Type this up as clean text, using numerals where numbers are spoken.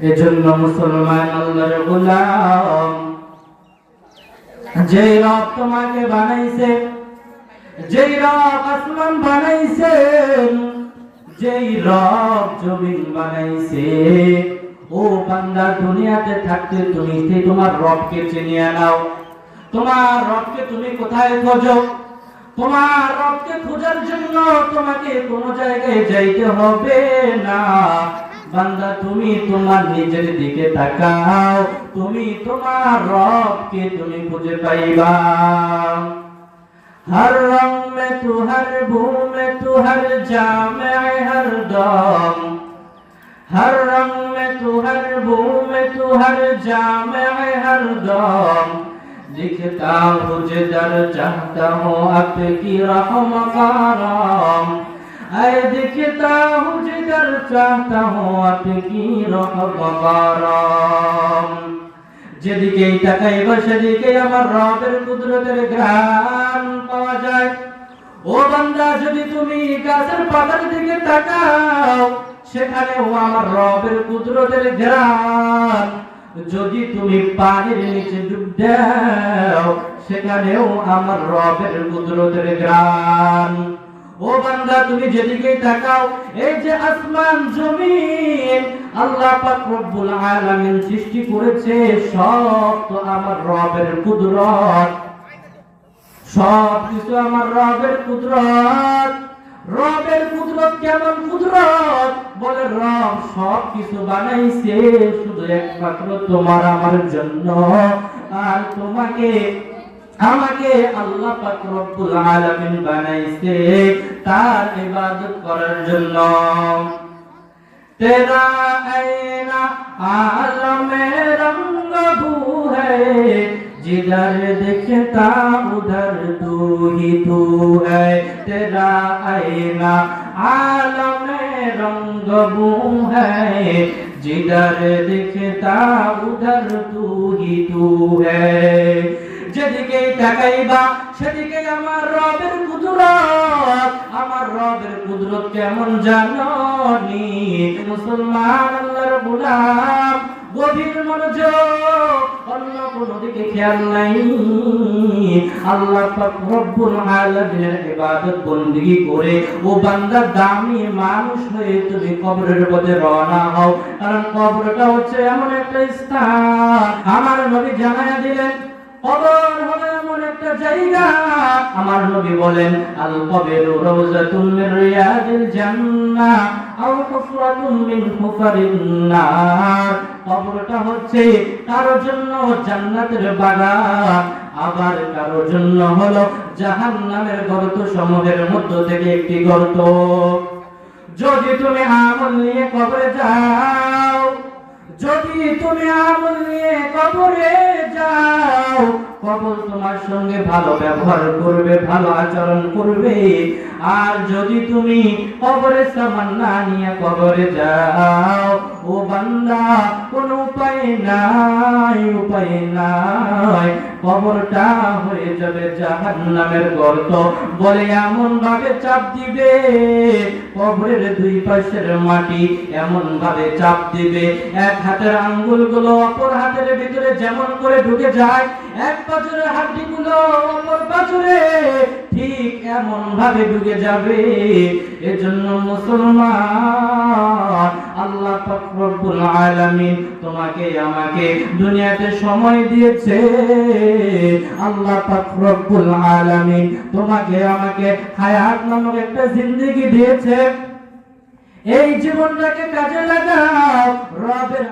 এজন্য মুসলমান আল্লাহর গোলাম, যেই রব তোমাকে বানাইছে, যেই রব আসমান বানাইছেন, যেই রব জমিন বানাইছে, ও বান্দা দুনিয়াতে থাকতে তুমি তোমার রবকে চিনিয়ে নাও। তোমার রবকে তুমি কোথায় খোঁজো? তোমার রবকে খোঁজার জন্য তোমাকে কোন জায়গায় যাইতে হবে না। বান্দা তুমি তোমার নিজের দিকে তাকাও, তুমি তোমার রবকে তুমি খুঁজে পাইবা। हर रंग में तू, हर भू में तू, हर जा में हर दम, हर रंग में तू, हर भू में तू, हर जा में हर दम, दिखता हूँ जिधर चाहता हूँ आपकी रहम करम, ऐ दिखता हूँ जिधर चाहता हूँ आपकी रहम करम। যেদিকেই তাকাইবা সেদিকেই আমার রবের কুদরতের ঘ্রাণ পাওয়া যায়। ও বান্দা, যদি তুমি গাছের পাতার দিকে তাকাও সেখানেও আমার রবের কুদরতের ঘ্রাণ, যদি তুমি পানির নিচে ডুব দাও সেখানেও আমার রবের কুদরতের ঘ্রাণ। ও বান্দা, তুমি যেদিকেই তাকাও, এই যে আসমান জমিন আল্লাহ পাক রব্বুল আলামিন সৃষ্টি করেছে, সব তো আমার রবের কুদরত, সব কিছু আমার রবের কুদরত। রবের কুদরত কেমন কুদরত? বলে রব সব কিছু বানাইছে শুধু একমাত্র তোমার আমার জন্য, আর তোমাকে আমাকে আল্লাহ পাক রব্বুল আলামিন বানাইছে তার ইবাদত করার জন্য। तेरा ऐना आलम रंग भू है, जिधर दिखता उधर तू ही तू है। तेरा ऐना आलम रंग भू है, जिधर दिखता उधर तू ही तू है। যেদিকেই তাকাইবা সেদিকেই আমার রবের কুদরত। আমার রবের কুদরত কেমন জানোনি? মুসলমান আল্লাহর গোলাম, গভীর মনোযোগ, অন্য কোনো দিকে খেয়াল নাই। আল্লাহ পাক রব্বুল আলামিনের ইবাদত বندگی করে ও বান্দা দামি মানুষ হয়ে তুমি কবরের পথে রওনা হও। কারণ কবরটা হচ্ছে এমন একটা স্থান, আমার নবী জানায়া দিলেন কবর হলো এমন একটা জায়গা। আমার নবী বলেন আল কবরু রাউযাতুন মিন রিয়াদিল জান্নাহ আও হুফরাতুন মিন হুফারিন নার। কবরটা হচ্ছে কারোর জন্য জান্নাতের বাগান, আবার কারোর জন্য হলো জাহান্নামের গর্ত সমূহের মধ্য থেকে একটি গর্ত। যদি তুমি আমল নিয়ে কবরে যাও, যদি তুমি আমল নিয়ে কবরে যাও, কবর তোমার সঙ্গে ভালো ব্যবহার করবে, ভালো আচরণ করবে। আর যদি তুমি কবরে সামান না নিয়ে কবরে যাও, ও বান্দা কোনো উপায় নাই, উপায় নাই, কবরটা হয়ে যাবে জাহান্নামের গর্ত। বলে এমন ভাবে চাপ দিবে, কবরের দুই পাশের মাটি এমন ভাবে চাপ দিবে, এক হাতের আঙ্গুলগুলো অপর হাতের ভিতরে যেমন করে ঢুকে যায়, এক পাঁজরের হাড্ডিগুলো অপর পাঁজরে ঠিক এমন ভাবে ঢুকে যাবে। এজন্য মুসলমান, আল্লাহ পাক রব্বুল আলামিন তোমাকে আমাকে দুনিয়াতে সময় দিয়েছে। আল্লাহ পাক রব্বুল আলামিন তোমাকে আমাকে হায়াত নামক একটা জিন্দেগি দিয়েছে। এই জীবনটাকে কাজে লাগাও, রবের